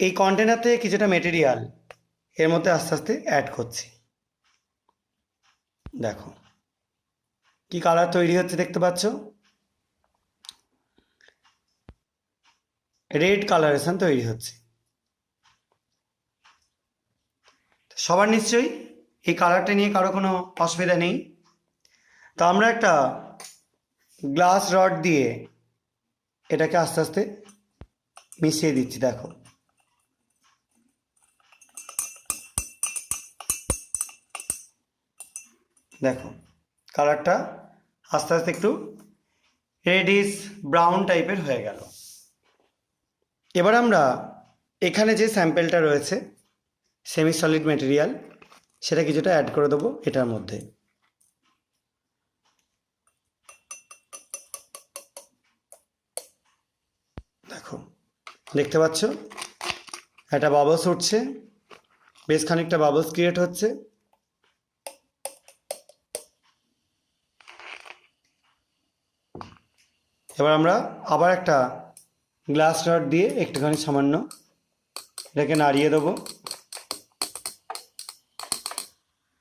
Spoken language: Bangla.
এই কন্টেনার থেকে কিছুটা মেটেরিয়াল এর মধ্যে আস্তে আস্তে অ্যাড করছি। দেখো কি কালার তৈরি হচ্ছে দেখতে পাচ্ছ, রেড কালারেশন তৈরি হচ্ছে। সবার নিশ্চয়ই এই কালারটা নিয়ে কারো কোনো অসুবিধা নেই। তো আমরা একটা গ্লাস রড দিয়ে এটাকে আস্তে আস্তে মিশিয়ে দিচ্ছি। দেখো দেখো কালারটা আস্তে আস্তে একটু রেডিশ ব্রাউন টাইপের হয়ে গেল। এবার আমরা এখানে যে স্যাম্পেলটা রয়েছে সেমি সলিড মেটেরিয়াল, সেটা কিছুটা অ্যাড করে দেবো এটার মধ্যে। দেখো দেখতে পাচ্ছ একটা বাবলস উঠছে, বেশ খানিকটা বাবলস ক্রিয়েট হচ্ছে। এবার আমরা আবার একটা গ্লাস রড দিয়ে একটুখানি সামান্য এটাকে নাড়িয়ে দেবো।